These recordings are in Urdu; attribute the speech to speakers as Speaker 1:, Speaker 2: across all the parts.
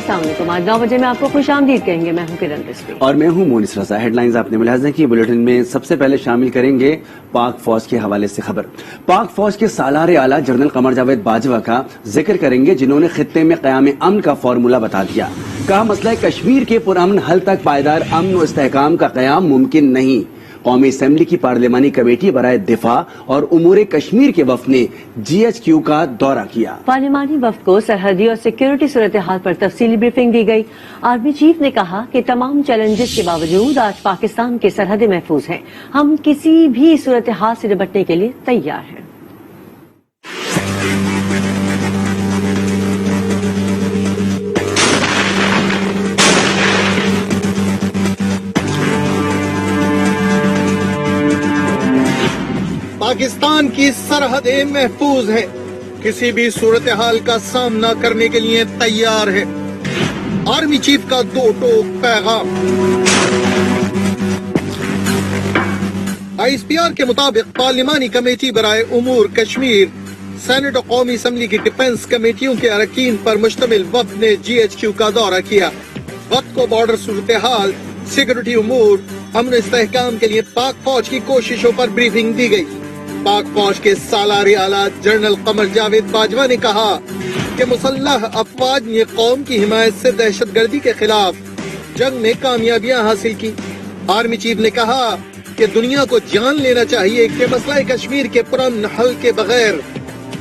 Speaker 1: السلام علیکم. آج 9 بجے میں آپ کو خوش آمدید کہیں گے. میں ہوں کرن رضوی
Speaker 2: اور میں ہوں مونس رضا. ہیڈ لائنز آپ نے ملاحظہ کی. بلیٹن میں سب سے پہلے شامل کریں گے پاک فوج کے حوالے سے خبر. پاک فوج کے سالار اعلیٰ جنرل قمر جاوید باجوہ کا ذکر کریں گے، جنہوں نے خطے میں قیام امن کا فارمولہ بتا دیا. کہا مسئلہ کشمیر کے پرامن حل تک پائیدار امن و استحکام کا قیام ممکن نہیں. قومی اسمبلی کی پارلیمانی کمیٹی برائے دفاع اور امور کشمیر کے وفد نے GHQ کا دورہ کیا.
Speaker 1: پارلیمانی وفد کو سرحدی اور سیکیورٹی صورتحال پر تفصیلی بریفنگ دی گئی. آرمی چیف نے کہا کہ تمام چیلنجز کے باوجود آج پاکستان کی سرحدیں محفوظ ہیں. ہم کسی بھی صورتحال سے نمٹنے کے لیے تیار ہیں.
Speaker 3: پاکستان کی سرحدیں محفوظ ہیں، کسی بھی صورتحال کا سامنا کرنے کے لیے تیار ہے. آرمی چیف کا دو ٹوک پیغام. ISPR کے مطابق پارلیمانی کمیٹی برائے امور کشمیر، سینٹ اور قومی اسمبلی کی ڈیفنس کمیٹیوں کے اراکین پر مشتمل وفد نے GHQ کا دورہ کیا. وفد کو بارڈر صورتحال، سیکورٹی امور، امن و استحکام کے لیے پاک فوج کی کوششوں پر بریفنگ دی گئی. پاک فوج کے سالار اعلیٰ جنرل قمر جاوید باجوہ نے کہا کہ مسلح افواج نے قوم کی حمایت سے دہشت گردی کے خلاف جنگ میں کامیابیاں حاصل کی. آرمی چیف نے کہا کہ دنیا کو جان لینا چاہیے کہ مسئلہ کشمیر کے پرامن حل کے بغیر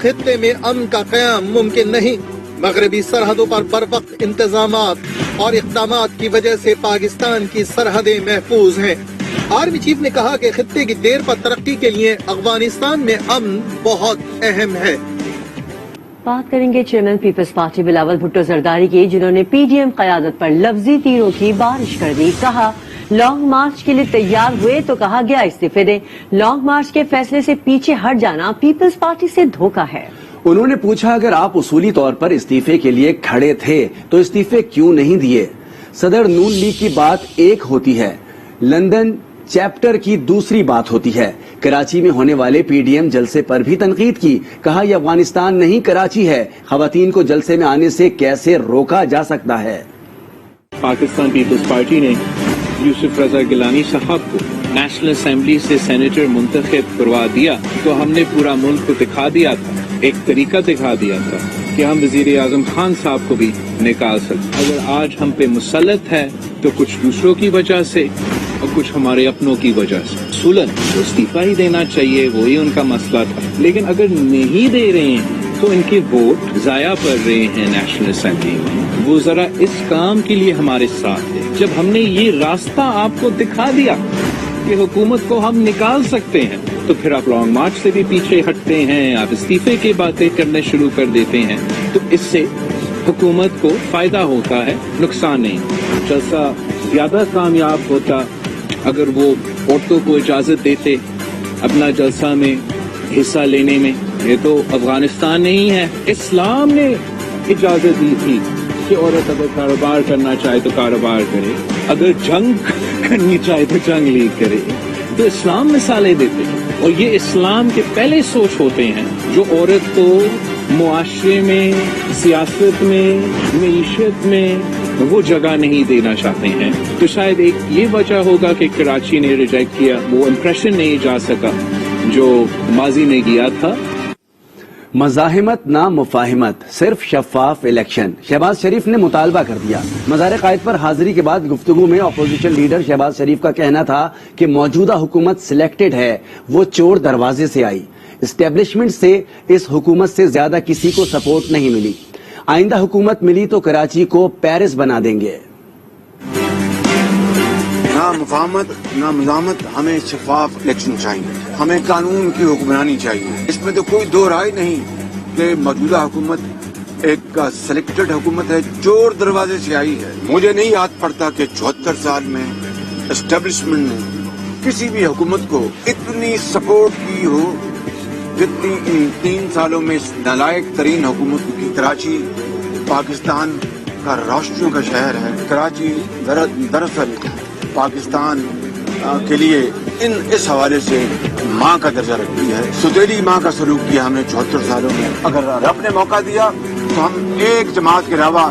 Speaker 3: خطے میں امن کا قیام ممکن نہیں. مغربی سرحدوں پر بروقت انتظامات اور اقدامات کی وجہ سے پاکستان کی سرحدیں محفوظ ہیں. آرمی چیف نے کہا کہ خطے کی دیر پر ترقی کے لیے افغانستان میں امن بہت اہم ہے.
Speaker 1: بات کریں گے chairman Peoples Party Bilawal Bhutto Zardari کی، جنہوں نے PDM قیادت پر لفظی تیروں کی بارش کر دی. کہا لانگ مارچ کے لیے تیار ہوئے تو کہا گیا استعفے دیں. لانگ مارچ کے فیصلے سے پیچھے ہٹ جانا پیپلز پارٹی سے دھوکہ ہے.
Speaker 2: انہوں نے پوچھا اگر آپ اصولی طور پر استعفے کے لیے کھڑے تھے تو استعفے کیوں نہیں دیے؟ صدر نون لیگ کی بات ایک ہوتی ہے، لندن چیپٹر کی دوسری بات ہوتی ہے. کراچی میں ہونے والے PDM جلسے پر بھی تنقید کی. کہا یہ افغانستان نہیں کراچی ہے. خواتین کو جلسے میں آنے سے کیسے روکا جا سکتا ہے؟
Speaker 4: پاکستان پیپلز پارٹی نے یوسف رضا گیلانی صاحب کو نیشنل اسمبلی سے سینیٹر منتخب کروا دیا تو ہم نے پورا ملک کو دکھا دیا تھا، ایک طریقہ دکھا دیا تھا کہ ہم وزیر اعظم خان صاحب کو بھی نکال سکتے. اگر آج ہم پہ مسلط ہے تو کچھ دوسروں کی وجہ سے اور کچھ ہمارے اپنوں کی وجہ سے. اصولاً استعفیٰ ہی دینا چاہیے، وہی ان کا مسئلہ تھا. لیکن اگر نہیں دے رہے ہیں تو ان کے ووٹ ضائع پڑ رہے ہیں نیشنل اسمبلی میں. وہ ذرا اس کام کے لیے ہمارے ساتھ ہے. جب ہم نے یہ راستہ آپ کو دکھا دیا کہ حکومت کو ہم نکال سکتے ہیں تو پھر آپ لانگ مارچ سے بھی پیچھے ہٹتے ہیں، آپ استعفے کی باتیں کرنے شروع کر دیتے ہیں. تو اس سے حکومت کو فائدہ ہوتا ہے، نقصان نہیں. جلسہ زیادہ کامیاب ہوتا اگر وہ عورتوں کو اجازت دیتے اپنا جلسہ میں حصہ لینے میں. یہ تو افغانستان نہیں ہے. اسلام نے اجازت دی تھی کہ عورت اگر کاروبار کرنا چاہے تو کاروبار کرے، اگر جنگ کرنی چاہے تو جنگ لیڈ کرے. تو اسلام مثالیں دیتے ہیں اور یہ اسلام کے پہلے سوچ ہوتے ہیں جو عورت کو معاشرے میں، سیاست میں، معیشت میں وہ جگہ نہیں دینا چاہتے ہیں. تو شاید ایک یہ وجہ ہوگا کہ کراچی نے ریجیکٹ کیا، وہ امپریشن نہیں جا سکا جو ماضی نے کیا تھا.
Speaker 2: مزاحمت نہ مفاہمت، صرف شفاف الیکشن. شہباز شریف نے مطالبہ کر دیا. مزار قائد پر حاضری کے بعد گفتگو میں اپوزیشن لیڈر شہباز شریف کا کہنا تھا کہ موجودہ حکومت سلیکٹڈ ہے، وہ چور دروازے سے آئی. اسٹیبلشمنٹ سے اس حکومت سے زیادہ کسی کو سپورٹ نہیں ملی. آئندہ حکومت ملی تو کراچی کو پیرس بنا دیں گے.
Speaker 5: نہ مفاہمت نہ مزاحمت، ہمیں شفاف الیکشن چاہیے، ہمیں قانون کی حکمرانی چاہیے. اس میں تو کوئی دو رائے نہیں کہ موجودہ حکومت ایک سلیکٹڈ حکومت ہے، چور دروازے سے آئی ہے. مجھے نہیں یاد پڑتا کہ 74 سال میں اسٹیبلشمنٹ نے کسی بھی حکومت کو اتنی سپورٹ کی ہو جتنی ان 3 سالوں میں اس نالائق ترین حکومت کی. کراچی پاکستان کا روشنیوں کا شہر ہے. کراچی دراصل پاکستان کے لیے اس حوالے سے ماں کا درجہ رکھتی ہے. ستیلی ماں کا سلوک کیا ہم نے 74 سالوں میں. اگر رب نے موقع دیا تو ہم ایک جماعت کے علاوہ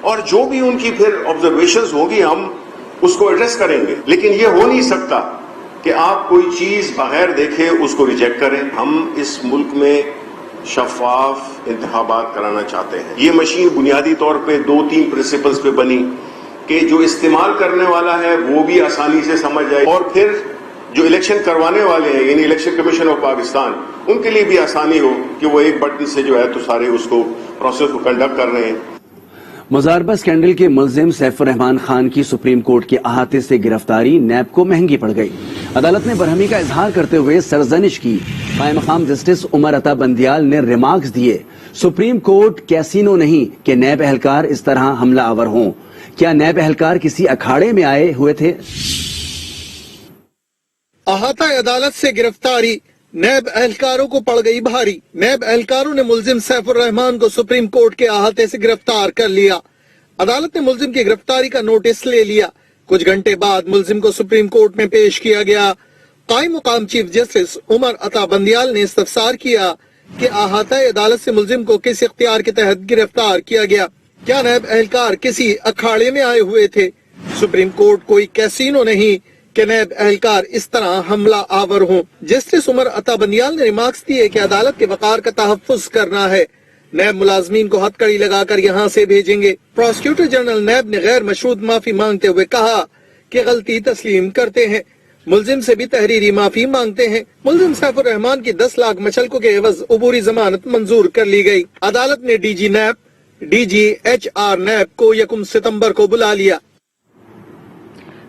Speaker 6: اور جو بھی ان کی پھر آبزرویشنز ہوگی ہم اس کو ایڈریس کریں گے. لیکن یہ ہو نہیں سکتا کہ آپ کوئی چیز بغیر دیکھے اس کو ریجیکٹ کریں. ہم اس ملک میں شفاف انتخابات کرانا چاہتے ہیں. یہ مشین بنیادی طور پہ 2-3 پرنسپلز پہ بنی کہ جو استعمال کرنے والا ہے وہ بھی آسانی سے سمجھ جائے, اور پھر جو الیکشن کروانے والے ہیں یعنی الیکشن کمیشن آف پاکستان, ان کے لیے بھی آسانی ہو کہ وہ ایک بٹن سے جو ہے تو سارے اس کو پروسیس کو کنڈکٹ کر رہے ہیں.
Speaker 2: مزاربہ اسکینڈل کے ملزم سیف الرحمان خان کی سپریم کورٹ کے احاطے سے گرفتاری نیب کو مہنگی پڑ گئی. عدالت نے برہمی کا اظہار کرتے ہوئے سرزنش کی. قائم مقام جسٹس عمر عطا بندیال نے ریمارکس دیے, سپریم کورٹ کیسینو نہیں کہ نیب اہلکار اس طرح حملہ آور ہوں. کیا نیب اہلکار کسی اکھاڑے میں آئے ہوئے تھے؟
Speaker 3: احاطہ عدالت سے گرفتاری نیب اہلکاروں کو پڑ گئی بھاری. نیب اہلکاروں نے ملزم سیف الرحمان کو سپریم کورٹ کے احاطے سے گرفتار کر لیا. عدالت نے ملزم کی گرفتاری کا نوٹس لے لیا. کچھ گھنٹے بعد ملزم کو سپریم کورٹ میں پیش کیا گیا. قائم مقام چیف جسٹس عمر عطا بندیال نے استفسار کیا کہ احاطہ عدالت سے ملزم کو کس اختیار کے تحت گرفتار کیا گیا. کیا نیب اہلکار کسی اکھاڑے میں آئے ہوئے تھے؟ سپریم کورٹ کوئی کیسینو نہیں کہ نیب اہلکار اس طرح حملہ آور ہوں. جسٹس عمر عطا بندیال نے ریمارکس دیے کہ عدالت کے وقار کا تحفظ کرنا ہے. نیب ملازمین کو ہتھکڑی لگا کر یہاں سے بھیجیں گے. پروسیکیوٹر جنرل نیب نے غیر مشروط معافی مانگتے ہوئے کہا کہ غلطی تسلیم کرتے ہیں. ملزم سے بھی تحریری معافی مانگتے ہیں. ملزم سیف الرحمان کی 10 لاکھ مچلکوں کے عوض عبوری ضمانت منظور کر لی گئی. عدالت نے D G NAB DGHR NAB کو 1 ستمبر کو بلا لیا.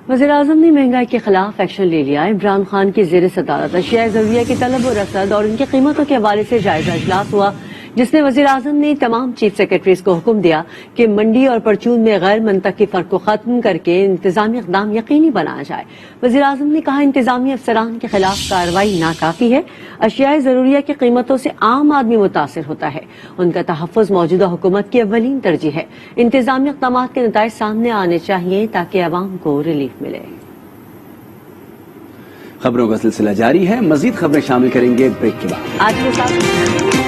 Speaker 1: وزیراعظم نے مہنگائی کے خلاف ایکشن لے لیا. عمران خان کی زیر صدارت اشیاء ضروریہ کی طلب و رسد اور ان کی قیمتوں کے حوالے سے جائزہ اجلاس ہوا, جس میں وزیراعظم نے تمام چیف سیکرٹریز کو حکم دیا کہ منڈی اور پرچون میں غیر منطقی فرق کو ختم کر کے انتظامی اقدام یقینی بنایا جائے. وزیراعظم نے کہا انتظامی افسران کے خلاف کارروائی ناکافی ہے. اشیاء ضروریہ کی قیمتوں سے عام آدمی متاثر ہوتا ہے. ان کا تحفظ موجودہ حکومت کی اولین ترجیح ہے. انتظامی اقدامات کے نتائج سامنے آنے چاہیے تاکہ عوام کو ریلیف ملے.
Speaker 2: خبروں کا سلسلہ جاری ہے, مزید خبریں شامل کریں گے بریک کے بعد.
Speaker 1: آج کے ساتھ